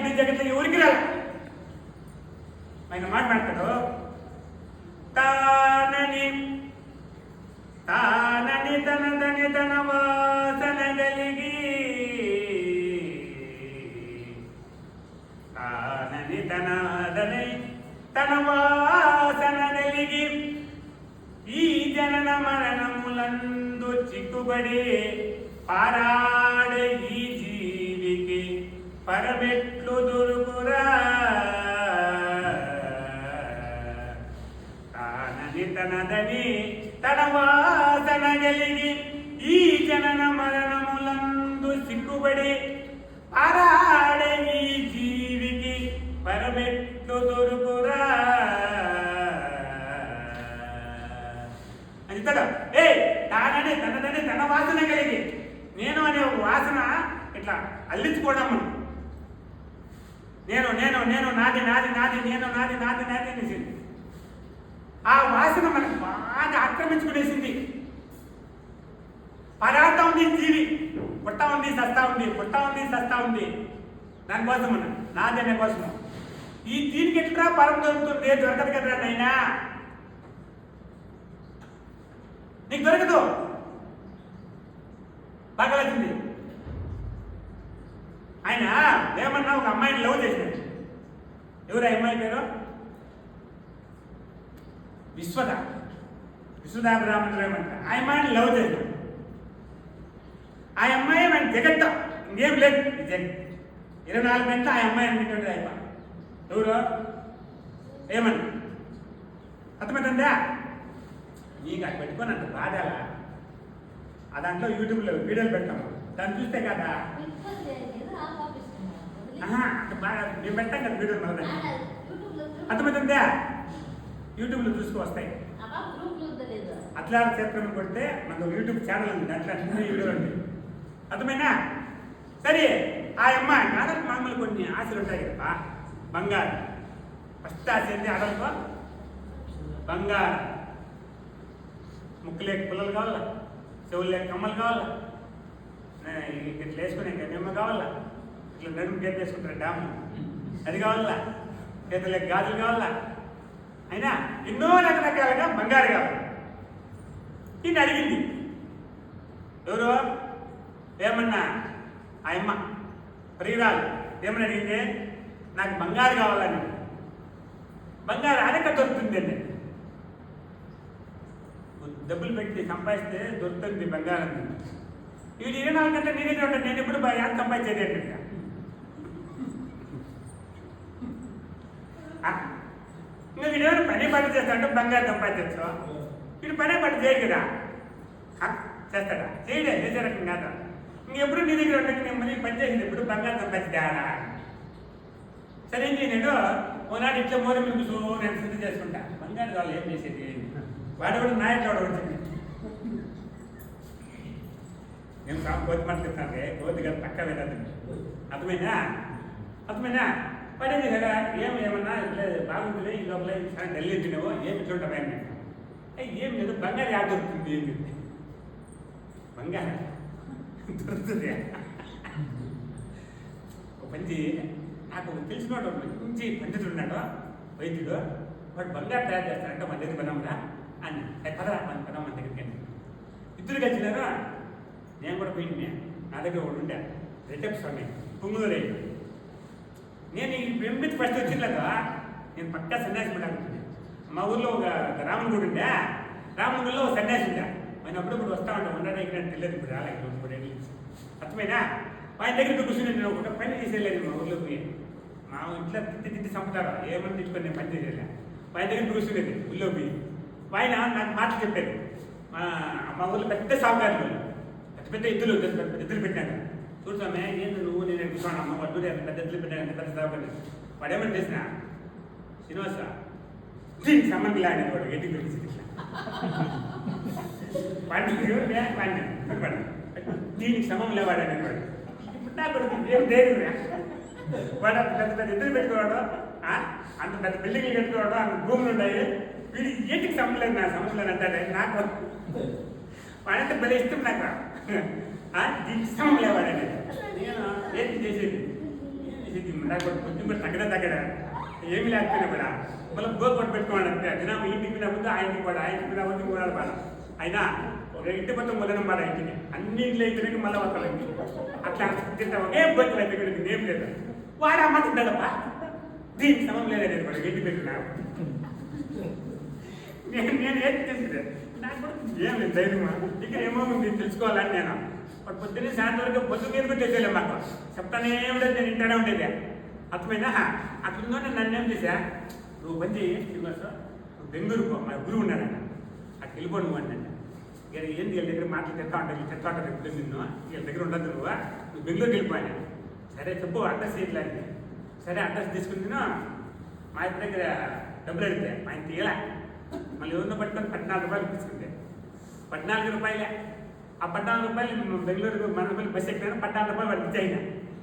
ఈ జగత్లో ఎవరికి రాల. ఆయన మాట్లాడతాడు, తానని తానని తనదని తన వాసన కలిగి, తానని తనదని తన వాసన కలిగి, ఈ జనన మరణములందు చిక్కుబడి పారాడే ఈ జీవికి పరమెట్లు దొరుకురా. తానని తనదని తన వాసన కలిగి, ఈ జనన మరణములందు చిక్కుబడి పారాడే ఈ జీవికి పరమెట్లు దొరుకురా అని ఇస్తాడు. తానని తనదని తన వాసన కలిగి, నేను అనే ఒక వాసన ఇట్లా అల్లించుకోవడం. నేను నేను నేను నాది నాది నాది నేను నాది నాది నాది అనేసింది. ఆ వాసన మనకు బాగా ఆక్రమించుకునేసింది. పరాట ఉంది జీవి, పుట్ట ఉంది సస్తా ఉంది, పుట్ట ఉంది సస్తా ఉంది. దానికోసం అన్న నాది అనే కోసం. ఈ దీనికి ఎట్లా పరం దొరుకుతుంది? దొరకదు కదా నైనా, నీకు దొరకదు. బాగా వచ్చింది. ఆయన ఏమన్నా ఒక అమ్మాయిని లవ్ చేసినాడు. ఎవరు ఆ అమ్మాయి పేరు? విశ్వదాభిరామన్ ఏమంట. ఆ అమ్మాయిని లవ్ చేసినాడు. ఆ అమ్మాయి మన జగత్త, ఇంకేం లేదు. జగత్ 24 గంటలు ఆ అమ్మాయి అనిపించండి. అయిపోయి ఎవరు ఏమన్నా అర్థమవుతుందా? నీకు అది పెట్టుకొని అంత బాధాలా? ఆ దాంట్లో యూట్యూబ్లో వీడియోలు పెడతాము, దాన్ని చూస్తే కదా బాగా మేము పెట్టాం కదా వీడియోలు. మళ్ళీ అర్థమవుతుందా? యూట్యూబ్లో చూసుకు వస్తాయి. అట్లా క్షేత్రం కొడితే మనకు యూట్యూబ్ ఛానల్ ఉంది, అట్లా వీడియోలు ఉంటాయి. అర్థమైనా? సరే, ఆ అమ్మాయి ఆడలకు మామూలు కొన్ని ఆశలు ఉంటాయి కదా. బంగారు ఫస్ట్ ఆశ ఏంటి? ఆడలతో బంగారు. ముక్కులేక పుల్లలు కావాలా, చెవులు లేక కమ్మలు కావాలా, ఇట్లా వేసుకునే నిమ్మ కావాలా, ఇట్లా నడుము గేట్ వేసుకుంటారు డాము అది కావాలా, చేతులేక గాజులు కావాలా, అయినా ఎన్నో రకరకాలుగా బంగారు కావాలి. ఇది అడిగింది. ఎవరు ఏమన్నా? ఆ అమ్మ ప్రియురాలు ఏమని అడిగింది? నాకు బంగారు కావాలని. బంగారు ఆడక దొరుకుతుంది అండి, డబ్బులు పెట్టి సంపాదిస్తే దొరుకుతుంది బంగారం. వీడు 24 గంటలు నీ దగ్గర ఉంటాడు. నేను ఎప్పుడు యాద సంపాదించేది ఏంటంటే ఇంకా వీడు ఎవరు పని పని చేస్తాడంటే బంగారు సంపాదించచ్చు. వీడు పనే పని చేయడు కదా, చేస్తాడా? చేయడే, చేసే రకం కాదా. ఇంకెప్పుడు నీ దగ్గర ఉంటాడు. నేను మళ్ళీ పని చేసింది ఎప్పుడు బంగారు సంపాదించాడా? సరే నేను ఓనాడు ఇట్లా మోర మీకు నేను శుద్ధి చేసుకుంటా. బంగారు కావాలి ఏం చేసేది? వాడు కూడా నా ఎట్లా వచ్చింది. నేను కోతి మాట్లాడుతాను, కోతి కదా పక్క వెళ్ళదు. అర్థమైనా? పడేది కదా. ఏమన్నా బాగుంటుంది ఈ లోపల చాలా ఢిల్లీ తినేవో ఏమి ఇట్లుంటావా? ఏం లేదు, బంగారు యాద దొరుకుతుంది. ఏమి బంగారు దొరుకుతుంది. ఒక మంచి నాకు తెలిసినవాడు మంచి పండితుడు ఉన్నాడు, వైద్యుడు. వాడు బంగారు తయారు చేస్తాడంటే మన దగ్గర పదమ్మరా అని. పదరా మన పదం మన దగ్గరికి అని ఇద్దరు కలిసినారా. నేను కూడా పోయింది. నా దగ్గర ఒకడు ఉండే రిటెప్స్ ఉన్నాయి, పుంగులూరు. నేను ఈ వెంబితి ఫస్ట్ వచ్చిందా నేను పక్కా సన్యాసి పడాలి. మా ఊర్లో ఒక రాముని గుడి ఉండే, రాముని గుడిలో ఒక సన్యాసి ఉండే. ఆయన అప్పుడప్పుడు వస్తా ఉంటాం. ఉన్నాడా ఇక్కడ తెలియదు. ఇప్పుడు రాలేదు, ఇప్పుడు అర్థమైనా? ఆయన దగ్గరికి కూర్చుని నేను ఒక పని చేసేయలేదు. మా ఊర్లో పోయి మా ఇంట్లో తిట్టి చంపుతారా ఏమని తిట్టుకొని నేను పని చేసేలే. ఆయన దగ్గర కూర్చునేది ఊళ్ళో పోయి. ఆయన నాకు మాటలు చెప్పారు. మా ఊళ్ళో పెద్ద సాగుకారులు, పెద్ద ఎద్దులు పెట్టాను. చూసామే ఏంటి నువ్వు నేను కూర్చోను అమ్మ వడ్డూ పెద్ద ఎద్దులు పెట్టాను, పెద్ద సాగుకారు. వాడు ఏమని చేసిన శ్రీనివాస దీనికి సంబంధం లేని వాడు ఎడ్డికి పెట్టేసి దీనికి సమం లేవాడు అనేవాడు. ఇప్పుడు నా కొడుకు ఏం ధైర్యం వాడు పెద్ద పెద్ద ఎద్దులు పెట్టుకోవాడు, అంత పెద్ద బిల్డింగ్లు కట్టుకోవాడు, అంత భూములు ఉన్నాయి. వీడి ఏంటికి సంబంధం లేదు, నా సమస్య లేదు అంటాడే. నాకు వాడంటే భలే ఇష్టం నాకు. దీనికి సమం లేవాడని నేను ఏంటి చేసేది నాకు కొంచెం కూడా తగ్గడా ఏమి లేకపోయినా కూడా మళ్ళీ గోకొట్టు పెట్టుకోవాలి అంతే దినం ఇంటికి పోయిన ముందు ఆయనకి కూడా ఆయనకి పోయిన ముందు కూడా బాధ అయినా ఒక ఇంటి మొత్తం మొదలం బాధ ఇంటికి అన్ని ఇంట్లో అయిపోయినాక మళ్ళీ వస్తాడు అట్లా తింటా ఒకే బొత్తులు అయిపోయి ఏం లేదు వాడు అమ్మ తింటాడప్పా దీనికి సమం లేదని కూడా ఇంటి పెట్టినా నేను ఏం తెలిసిందే నాకు కూడా ఏం లేదు ధైర్యమా ఇక్కడ ఏమో మీరు తెలుసుకోవాలని నేను వాడు పొద్దున్నే సాయంత్రం వరకు పొద్దు మీద పెట్టేసేలే మాకు చెప్తానే ఉండేది నేను ఇంటానే ఉండేది అర్థమైనా అట్లుందో నేను నన్ను ఏం చేశా నువ్వు పని చేయి శ్రీనివాస నువ్వు బెంగళూరుకో మా గురువు ఉన్నాడన్న అక్కడ వెళ్ళిపో నువ్వు అంటే ఇక ఏంది వీళ్ళ దగ్గర మాటలు తెస్తా ఉంటాయి చెప్తా ఉంటారు ఎప్పుడు నిన్ను వీళ్ళ దగ్గర ఉండదు నువ్వు బెంగళూరుకి వెళ్ళిపోయాను సరే చెప్పు అడ్రస్ ఇట్లాంటి సరే అడ్రస్ తీసుకుని మా ఇంటి దగ్గర డబ్బులు అడిగితే మా ఇంటి తీయలే మళ్ళీ ఎవరినో పట్టుకొని 14 రూపాయలు తీసుకుంటే 14 రూపాయలే ఆ 14 రూపాయలు బెంగళూరుకు మన బస్సు ఎక్కినా 14 రూపాయలు వాడికి ఇచ్చాయినా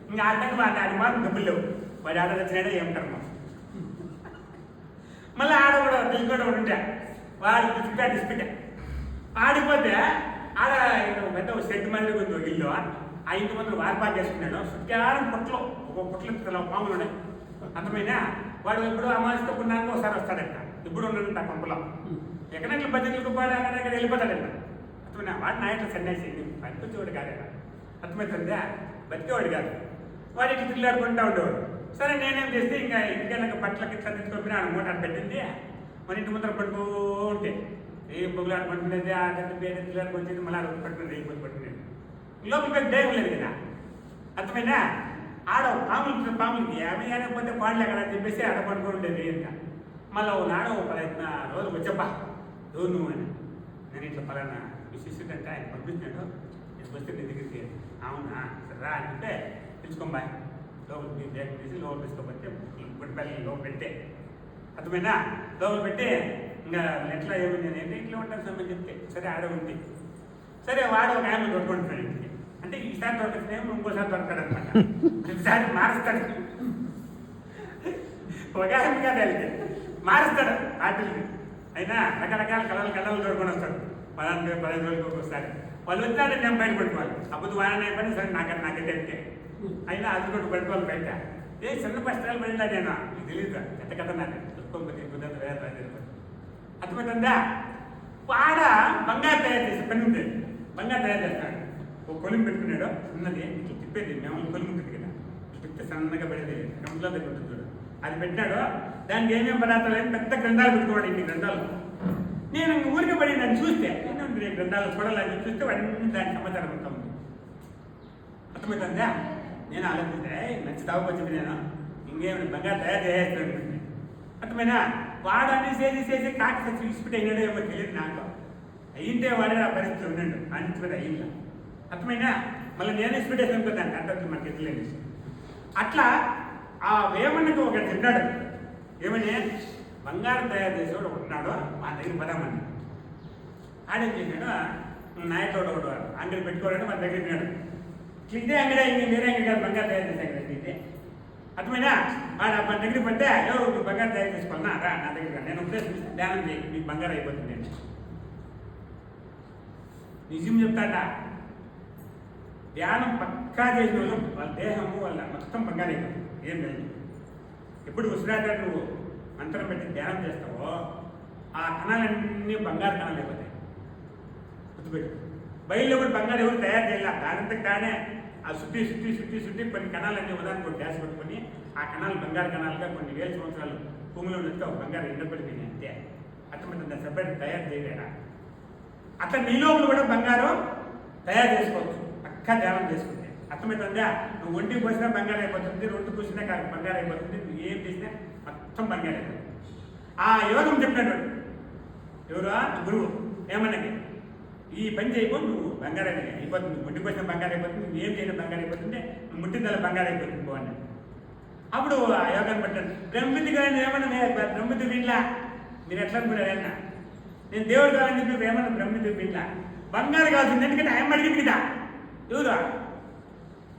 ఇంకా ఆడటానికి వాడి మాత్రం డబ్బులు లేవు వాడి ఆర్డర్ వచ్చినాడే ఏమంటారు మళ్ళీ ఆడ కూడా తెలుసుకోవడం ఉంటే వాడు డిస్పెట్టా ఆడిపోతే ఆడ పెద్ద సెట్ మంది ఉంది ఒక ఇల్లు ఆ ఇంటి మంది వారిపాటు చేసుకున్నాడు సుట్టారం పొట్లు ఒక పొట్లు పాములు ఉన్నాయి అంతమైనా వాడు ఎప్పుడు అమావాస్య పుణ్యానికి ఒకసారి వస్తాడంట ఇప్పుడు ఉన్నాడంట ఆ పంపులో ఎక్కడెక్కడ బడ్జెట్లకు పోయి అక్కడ వెళ్ళిపోతాడంట అర్థమైనా వాడు నా ఇట్లా సన్యాసి పనికొచ్చేవాడు కాదు అర్థమవుతుందా బతికేవాడు కాదు వాడు ఇట్లా తిల్లాడుకుంటూ ఉండేవాడు సరే నేనేం చేస్తే ఇంకా ఇంటికి బట్టలకి ఇట్లా తెచ్చుకొని ఆడ మూట పెట్టింది మన ఇంటి ముందర పడుకో ఉంటే ఏం పొగులాడు పడుకునేది ఆ గంట పేరు తిల్లాడుకొచ్చేది మళ్ళీ ఆడ పట్టుకునేది ఏం పట్టుకునేది లోపలికి దైవం లేదు కదా అర్థమైనా ఆడ పాములకి యాభై పోతే పాడలే కదా అని చెప్పేసి ఆడ పడుకొని ఉండేది ఇంకా మళ్ళీ ఓ నాడ ఒక 15 రోజులు వచ్చప్పా ఎవరు నువ్వు అని నేను ఇట్లా పలానా విశిష్యుడంటే ఆయన పంపించాడు నేను వస్తే నీ దగ్గరికి అవునా రా అంటే పిలుచుకోమ్మాయి లోపలికి బ్యాగ్ తీసి లోపల తీసుకోబట్టి పుట్టిపల్లి లోపల పెట్టే అర్థమైనా లోపల పెట్టి ఇంకా ఎట్లా ఏమైంది నేను ఇంట్లో ఉంటాను సమయం చెప్తే సరే ఆడ ఉంది సరే వాడు ఒక ఆయన దొరుకుంటున్నాడు ఇంటికి అంటే ఈసారి దొరకట్లేమో ఇంకోసారి దొరకడు అనమాట ఈసారి మారుస్తాడు ఒక ఆయన కాదు వెళ్తే మారుస్తాడు వాటిల్ని అయినా రకరకాల కళలు దొరుకుని వస్తాడు 15 రోజులకు ఒకసారి వాళ్ళు వచ్చాడు నేను బయట పెట్టుకోవాలి అప్పుడు వాడనే పని సరే నాకంటే అయితే అయినా అది కూడా పెట్టుకోవాలి బయట ఏ చిన్న కష్టాలు పడిందా నేను నీకు తెలియదు ఎంత కథ నాకు దుఃఖంపతి కుదరదు వేరే అర్థమవుతుందా వాడ బంగారు తయారు చేసే పని ఉంది బంగారు తయారు చేస్తాడు ఒక కొలిమి పెట్టుకున్నాడు ఉన్నది ఇట్లా తిప్పేది మేము కొలిమి ఉంటుంది కదా తిప్పితే సన్నగా పడేది గంటలో దగ్గర ఉంటుంది చూడు అది పెట్టాడు దానికి ఏమేమి పదార్థాలు ఏమి పెద్ద గ్రంథాలు పెట్టుకోవాలి ఇన్ని గ్రంథాలు నేను ఊరికి పడి నన్ను చూస్తే నేను గ్రంథాలు చూడాలని చూస్తే అన్ని దానికి సమాచారం అంతా ఉంది అర్థమవుతుందా నేను ఆలోచిస్తే మంచి తాగుకొచ్చింది నేను ఇంకేమైనా బంగారు తయారు చేసేస్తాను అర్థమైనా వాడు అన్ని చేసి కాకి సచ్చి ఇసుపెట్టి అయినాడో ఏమో తెలియదు నాకు అయ్యింటే వాడే ఆ పరిస్థితి ఉన్నాడు అనిపించుకుంటే అయ్యిందా అర్థమైనా మళ్ళీ నేను ఇసుపెట్టేసి అనుకుంటాను అంటే మనకి ఎట్లేదు అట్లా ఆ వేమన్నకు ఒకటి తిన్నాడు ఏమని బంగారం తయారు చేసేవాడు ఉన్నాడు మా దగ్గర పదామని ఆడేం చేశాడు నాయకుడు ఒకడు అంగడి పెట్టుకోవాలని మన దగ్గర తిన్నాడు ఇదే అంగడే ఇంక వేరే అంగడి కాదు బంగారు తయారు చేసే అంగడి ఇదే అర్థమైనా వాడు మన దగ్గర పడితే నువ్వు బంగారు తయారు చేసుకోవాలన్నా రా నా దగ్గర నేను ఉపదేశిస్తాను ధ్యానం చేయి మీకు బంగారం అయిపోతుంది నేను నిజం చెప్తాడా ధ్యానం పక్కా చేసిన వాళ్ళు వాళ్ళ దేహము వాళ్ళ మొత్తం బంగారం అయిపోతుంది ఏం లేదు ఎప్పుడు ఉసిరాట నువ్వు మంత్రం పెట్టి ధ్యానం చేస్తావో ఆ కణాలన్నీ బంగారు కణాలు అయిపోతాయి గుర్తుపెట్టు బయలులో కూడా బంగారు ఎవరు తయారు చేయాలి దానంతకు తానే ఆ చుట్టి కొన్ని కణాలన్నీ ఉదాహరణ కొన్ని డ్యాష్ పట్టుకొని ఆ కణాలు బంగారు కణాలుగా కొన్ని వేల సంవత్సరాలు భూమిలో ఉన్నట్టుగా ఒక బంగారు ఎండపడిపోయింది అంతే అర్థమైంది సెపరేట్ తయారు చేయలేరా అట్లా నీ లోపల కూడా బంగారం తయారు చేసుకోవచ్చు పక్కా ధ్యానం చేసుకుంటే అర్థమవుతుందా నువ్వు ఒంటికి పోసినా బంగారం అయిపోతుంది రొట్టు పూసినా కాదు బంగారం అయిపోతుంది నువ్వు ఏం చేసినా మొత్తం బంగారం అయిపోతుంది ఆ యోగం చెప్పినాడు ఎవరు గురువు ఏమన్నది ఈ పని చేయకు నువ్వు బంగారం అయిపోతుంది ఒంటికి పోసిన బంగారం అయిపోతుంది నువ్వు ఏం చేయడం బంగారం అయిపోతుంది నువ్వు ముట్టిందల బంగారం అయిపోతుంది పో అన్నది అప్పుడు ఆ యోగాన్ని పట్టాను బ్రహ్మతి కానీ ఏమన్నా బ్రహ్మతి వినలా మీరు ఎట్లా అనుకున్నారన్నా నేను దేవుడు కావాలని చెప్పి ఏమన్నా బ్రహ్మతి వినలా బంగారం కావాల్సింది ఎందుకంటే ఆయన అడిగింది కదా ఎవరు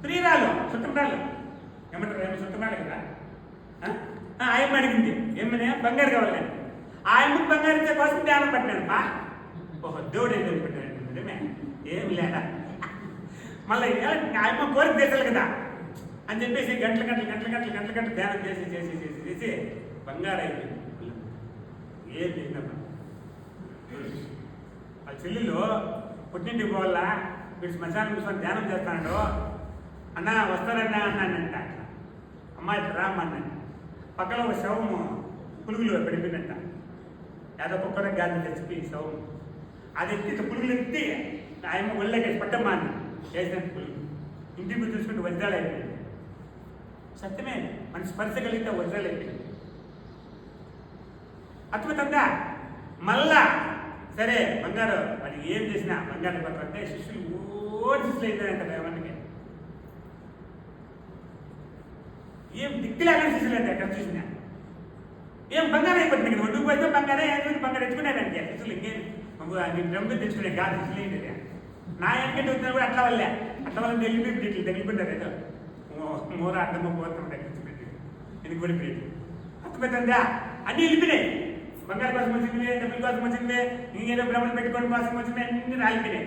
ప్రియురాలు చుట్టరాలు ఏమంటారు ఏమో చుట్టరాలు కదా ఆయన అడిగింది ఏమన్నా బంగారు కావాలి ఆయనకు బంగారు ఇచ్చే కోసం ధ్యానం పట్టినాను బా ఓహో దేవుడు ఏం పెట్టాడు ఏమి లేదా మళ్ళీ ఆయన కోరిక తీసాలి కదా అని చెప్పేసి గంటలు ధ్యానం చేసి బంగారు అయిపోయింది. ఏం చేసినప్పుడు ఆ చెల్లెలు పుట్టింటికి పోవాలా, వీడు శ్మశానం కూర్చొని ధ్యానం చేస్తాడు, అన్న వస్తారన్నా అన్నానంట. అమ్మాయి రామ్మన్నాను. పక్కన ఒక శవము పులుగులు పడిపోయినట్ట, ఏదో కుక్కర గాలి తెచ్చి శవం అది ఎత్తి పులుగులు ఎత్తి ఆయమ్మ ఒళ్ళకేసి పట్టమ్మా అని వేసినట్టు పులుగు ఇంటికి చూసుకుంటే వజ్రాలు అయిపోయింది. సత్యమే, మన స్పర్శ కలిగితే వజ్రాలు అయిపోయింది. అద్భుతంగా మళ్ళా సరే బంగారు అది ఏం చేసినా బంగారు పత్రం అంటే శిష్యులు శిష్యులు అయిపోయారంట భగవానికి. ఏం దిక్కులేక శిష్యులు అంటే ఎక్కడ చూసినా ఏం బంగారం అయిపోతుంది ఇక్కడ ఒడ్డుకు పోతే బంగారే బంగారు ఎత్తుకునేదంటే శిష్యులు ఇంకేం డ్రమ్ము తెచ్చుకునే కాదు శిష్యులు ఏంటి. నా వెనకంటే వచ్చినా కూడా అట్లా వల్ల వెళ్ళిపోయి ఇట్లా తగిలిపోతారు ఏదో మూర అడ్డమ్మ పోతుంటాయి ఎందుకు పడిపోయి అర్థమవుతుందా. అన్నీ వెళ్ళిపోయినాయి. బంగారు కోసం వచ్చింది, డబ్బుల కోసం వచ్చింది, ఇంకేదో భ్రమలు పెట్టుకోవడం కోసం వచ్చింది, అన్ని రాలిపోయినాయి.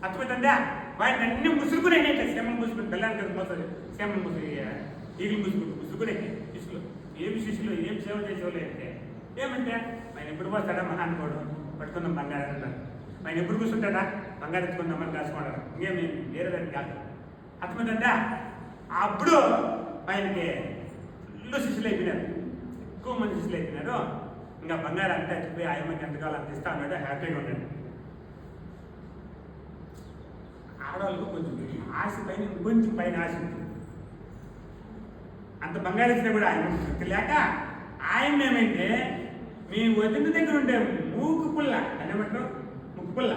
అర్థమవుతుందా. వాటిని అన్ని ముసుగుకునేయండి. శ్రమలు ముసుకుని బెల్లానికి మోసదు శ్రమలు ముసుగు ఈగులు ముసుగునే శిష్యులు. ఏమి శిష్యులు ఏం సేవ చేసేవాళ్ళు అంటే ఏమంటే ఆయన ఎప్పుడు పోస్తాడా మహానుకోడు పట్టుకుందాం బంగారం అంటారు. ఆయన ఎప్పుడు కూర్చుంటాడా బంగారం ఎత్తుకుందామని కాసుకుంటారు. ఇంకేమి వేరే దానికి కాదు. అర్థమవుతుందా. అప్పుడు ఆయనకి ఫుల్ శిష్యులు అయిపోయినారు, ఎక్కువ మంది శిష్యులు అయిపోయినారు. ఇంకా బంగారం అంతా ఎత్తిపోయి ఆయమ్మకి ఎంతకాలం అంత ఇస్తా ఉన్నాడు, హ్యాపీగా ఉన్నాడు. ఆడవాళ్ళకు కొంచెం ఆశ పైన కొంచెం పైన ఆశ ఉంటుంది. అంత బంగారం ఇచ్చినా కూడా ఆయన శక్తి లేక ఆయన ఏమైతే మీ వదిన దగ్గర ఉండే మూకు పుల్ల అనేమంటారు ముక్కు పుల్ల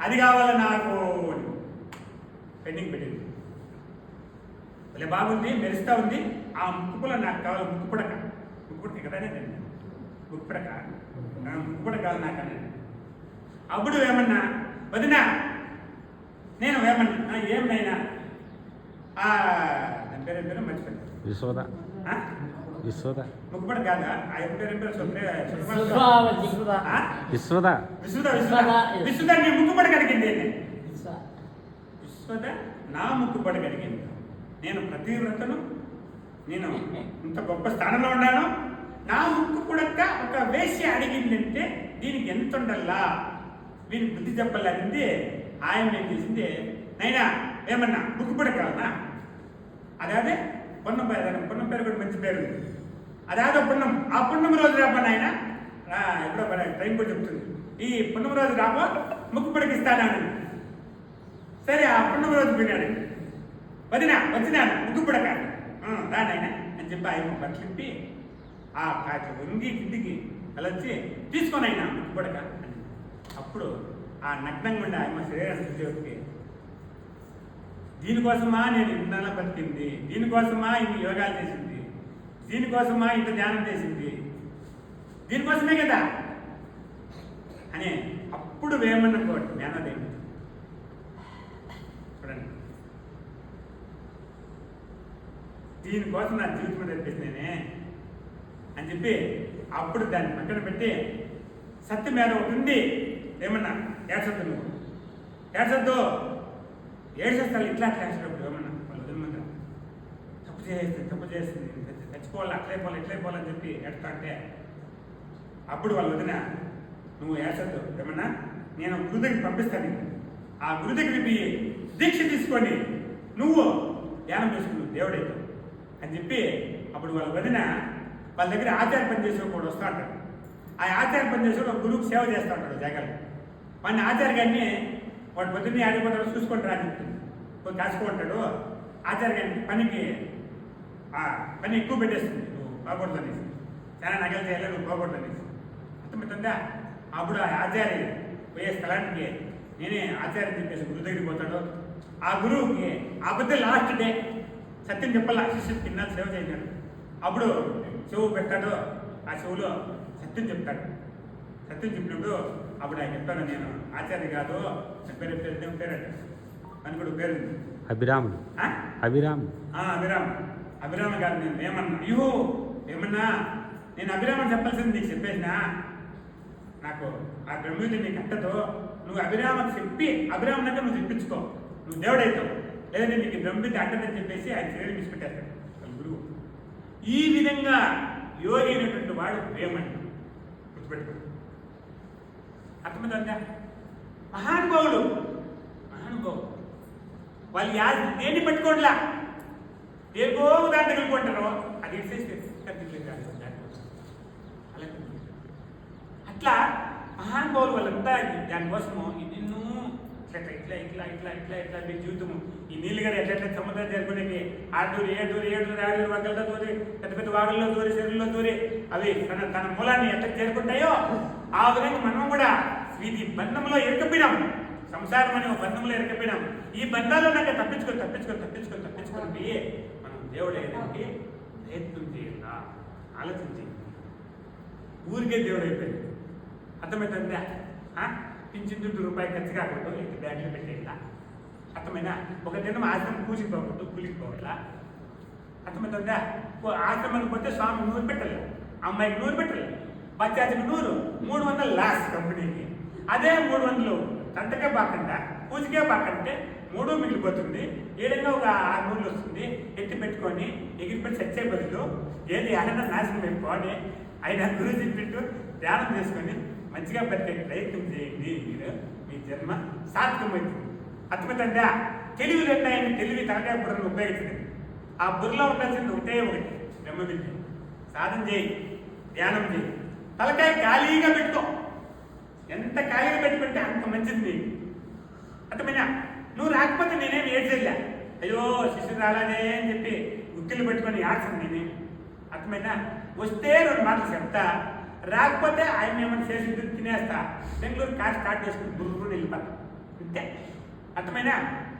అది కావాల నాకు పెండింగ్ పెట్టింది. భలే బాగుంది, మెరుస్తా ఉంది, ఆ ముక్కు పుల్ల నాకు కావాలి. ముక్కు పుడక కదానే ముక్కు పుడక కావాలి నాకు అనేది. అప్పుడు ఏమన్నా వదినా నేను ఏమన్నా ఏమైనా దాని పేరు మర్చిపోయాను. ముక్కుపడ కాదా ఆ పేరు విశ్వద నీ ముక్కుపడ కడిగింది. విశ్వద నా ముక్కుపడ కడిగింది. నేను ప్రతివ్రతను, నేను ఇంత గొప్ప స్థానంలో ఉన్నాను. నా ముక్కు పుడక ఒక వేసి అడిగిందంటే దీనికి ఎంత ఉండల్లా, వీనికి బుద్ధి చెప్పాలంది. ఆయన ఏం చేసింది, నైనా ఏమన్నా ముక్కు పుడకాలనా అదే పున్నం పేరు కూడా మంచి పేరు. అదేదో పున్నం, ఆ పున్నం రోజు రాబో నాయన ఎప్పుడో టైం కూడా చెప్తుంది. ఈ పున్నం రోజు రాబో ముక్కు పుడకిస్తాను. సరే ఆ పున్నం రోజు పోయినాడు. వచ్చినాను ముక్కు పుడక రానాయన అని చెప్పి ఆయన బట్లిప్పి ఆ కాకి వంగి కిందికి అలా వచ్చి తీసుకొనైనా ముక్కు పుడక అని. అప్పుడు ఆ నగ్నంగా ఉండే ఆయన శరీరానికి దీనికోసమా నేను ఇంత బతికింది, దీనికోసమా ఇన్ని యోగాలు చేసింది, దీనికోసమా ఇంత ధ్యానం చేసింది, దీనికోసమే కదా అని అప్పుడు వేమన్న కోటి జ్ఞానోదయం. చూడండి, దీనికోసం నా జీవితం తెప్పిస్తేనే అని చెప్పి అప్పుడు దాన్ని పక్కన పెట్టి సత్యం మీద ఒకటి ఉంది. ఏమన్నా ఏడ్చొద్దు, నువ్వు ఏడ్చొద్దు, ఏడ్చేస్తారు ఇట్లా చేసేటప్పుడు ఏమన్నా వాళ్ళు వదిలిమంటారు తప్పు చేస్తుంది చచ్చిపోవాలి ఎట్లయిపోవాలని చెప్పి ఏడుతా అంటే అప్పుడు వాళ్ళు వదిన నువ్వు ఏడ్చొద్దు ఏమన్నా నేను గురు దగ్గరికి పంపిస్తాను. ఆ గురు దగ్గరికి దీక్ష తీసుకొని నువ్వు ధ్యానం చేసుకున్నావు దేవుడైతే అని చెప్పి అప్పుడు వాళ్ళ వదిన వాళ్ళ దగ్గర ఆచార్య పని చేసే కూడా వస్తూ ఉంటాడు. ఆ ఆచార్య పని చేసే ఒక గురువుకు సేవ చేస్తూ ఉంటాడు జగన్. మన ఆచార్య గారిని వాడు పొద్దున్నే ఆడిపోతాడు చూసుకుంటారు అని చెప్తుంది. పోయి కాసుకుంటాడు. ఆచార్య గారికి పని ఎక్కువ పెట్టేస్తుంది, నువ్వు పోకూడదు అనేసి, చాలా నగలు చేయాలి నువ్వు పోకూడదు అనేసి. అర్థమవుతుందా. అప్పుడు ఆ ఆచార్య పోయే స్థలానికి నేనే ఆచార్యం చెప్పేసి గురువు దగ్గరికి పోతాడు. ఆ గురువుకి ఆ పొద్దు లాస్ట్ డే సత్యం చెప్పాలి, శిష్యుడు తిన్నాడు సేవ చేశాడు. అప్పుడు చెవు పెట్టాడు, ఆ చెవులో సత్యం చెప్తాడు. సత్యం చెప్పినప్పుడు అప్పుడు ఆయన చెప్తాను నేను ఆచార్య కాదు పేరు పేరట అని కూడా పేరు అభిరామ్ కాదు. నేను ఏమన్నా ఏమన్నా నేను అభిరామని చెప్పాల్సింది నీకు చెప్పేసినా నాకు ఆ బ్రహ్మవిద్య నీకు అంటదు. నువ్వు అభిరామకు చెప్పి అభిరామనంటే నువ్వు చెప్పించుకో, నువ్వు దేవుడైతావు లేదంటే నీకు బ్రహ్మవిద్య అంటదని చెప్పేసి ఆయన శ్రేణి విడిచిపెట్టేస్తాడు వాళ్ళ గురువు. ఈ విధంగా యోగి అయినటువంటి వాడు వేమని గుర్తుపెట్టుకో. అర్థమైందా? మహానుభావులు వాళ్ళు దేన్ని పట్టుకోండిలా, ఏదో దాన్ని తగులుకుంటారో అది ఇచ్చేసి అట్లా మహానుభావులు వాళ్ళంతా దానికోసము ఎన్నో ఇట్లా ఇట్లా ఇట్లా ఇట్లా ఇట్లా ఇట్లా మీ జీవితము ఈ నీళ్ళు గారు ఎట్లా సముద్రం చేరుకునేవి ఆడూరు ఏడూరు వంకలతో దూరి పెద్ద పెద్ద వాగుల్లో దూరి చెరువుల్లో దూరి అవి తన మూలాన్ని ఎట్లా చేరుకుంటాయో ఆ విధంగా మనం కూడా ఇది బంధంలో ఇరకపోయినాం. సంసారం అనే బంధంలో ఇరకపోయినాం. ఈ బంధాల్లో నాకు తప్పించుకొని మనం దేవుడు అయ్యడానికి ప్రయత్నం చేయాలా, ఆలోచించి ఊరికే దేవుడు అయిపోయింది. అర్థమవుతుందా? పింఛన్ రూపాయి ఖర్చు కాకూడదు, ఇంటి బ్యాగ్లో పెట్టేయాల. అర్థమైనా? ఒక దినం ఆశ్రమం కూలికి పోవాలా. అర్థమవుతుందా? ఆశ్రమానికి పోతే స్వామి 100 పెట్టాలి, అమ్మాయికి 100 పెట్టాలి, బచ్చాచికి 100, 300 లాస్ కంపెనీకి. అదే 300 తంటకే బాకండా పూజకే బాకంటే 3 మిగిలిపోతుంది. ఏదైనా ఒక 600 వస్తుంది. ఎత్తి పెట్టుకొని ఎగిరిపెట్టి చచ్చే బదులు ఏది ఏదైనా నాశనం అయిపోవాలి. ఆయన గురువు చెప్పిట్టు ధ్యానం చేసుకొని మంచిగా బతికే ప్రయత్నం చేయండి. మీరు మీ జన్మ సార్థకమవుతుంది. అర్థమవుతుందా? తెలివి రెండాయని తెలివి తలకాయ బుర్రను ఉపయోగించండి. ఆ బుర్రలో ఉండాల్సింది ఒకటే బ్రహ్మ విద్య. సాధన చేయి, ధ్యానం చేయి, తలకాయ ఖాళీగా పెట్టుకో. ఎంత ఖాళీగా పెట్టుకుంటే అంత మంచిది నీకు. అర్థమైనా? నువ్వు రాకపోతే నేనేం ఏడ్చేలా, అయ్యో శిష్యుడు రాలేదే అని చెప్పి ఉక్కిలు పెట్టుకొని ఆడతాను నేనేమి. అర్థమైనా? వస్తే 2 మాటలు చెప్తా, రాకపోతే ఆయన ఏమైనా చేసి తినేస్తా, బెంగళూరు కార్ స్టార్ట్ చేసుకుని గురువుని వెళ్ళిపోతా అంతే. అర్థమైనా?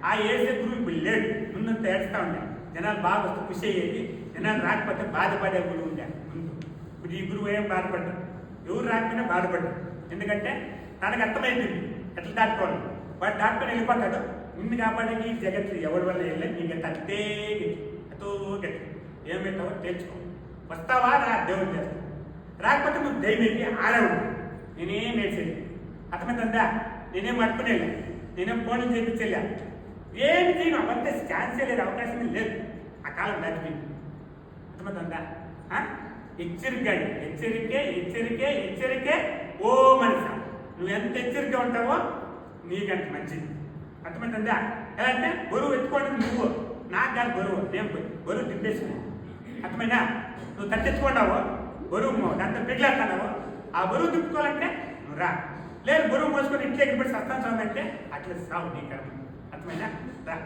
ఆ ఏడ్చే గురువు ఇప్పుడు లేడు, ముందంత ఏడుస్తూ ఉండే. జనాలు బాగా వస్తే ఖుషి అయ్యేది, జనాలు రాకపోతే బాధపడే గురువు ఉండే ముందు. ఇప్పుడు ఈ గురువు ఏం బాధపడ్డాడు, ఎవరు రాకపోయినా బాధపడ్డాడు. ఎందుకంటే తనకు అర్థమైంది ఎట్లా దాటుకోవాలి. వాడు దాటుకొని వెళ్ళిపోతాడు. ముందు కాపాడేకి ఈ జగత్తు ఎవరి వల్ల వెళ్ళే నీకు అంతే ఎంతో గట్టి ఏమైతావో తెలుసుకో. వస్తావా రా, దేవుడు చేస్తావు. రాకపోతే నువ్వు దైవేకి ఆడవు. నేనేం వేసేది. అర్థమైందా? నేనేం పట్టుకునేలే, నేనేం ఫోన్లు చేయించేలే, ఏమి చేయను. అవంతే ఛాన్సే లేదు, అవకాశమే లేదు. ఆ కాలం దాటిపోయింది. అర్థమవుతుందా? హెచ్చరికే ఓ మనిషి. నువ్వు ఎంత హెచ్చరిక ఉంటావో నీకంత మంచిది. అర్థమవుతుందా? ఎలా అంటే బరువు ఎత్తుకోవడం నువ్వు, నాకు కాదు బరువు. నేను బరువు తిప్పేసుకున్నావు. అర్థమైనా? నువ్వు తట్టెత్తుకున్నావో బరువు దాంతో పెళ్ళేస్తున్నావో ఆ బరువు తిప్పుకోవాలంటే నువ్వు రా. లేదు బరువు మోసుకొని ఇంట్లో ఎగిరిపెట్టి సత్తాను స్వామి అంటే అట్లా సావు నీ కర్మ. అర్థమైనా? రా.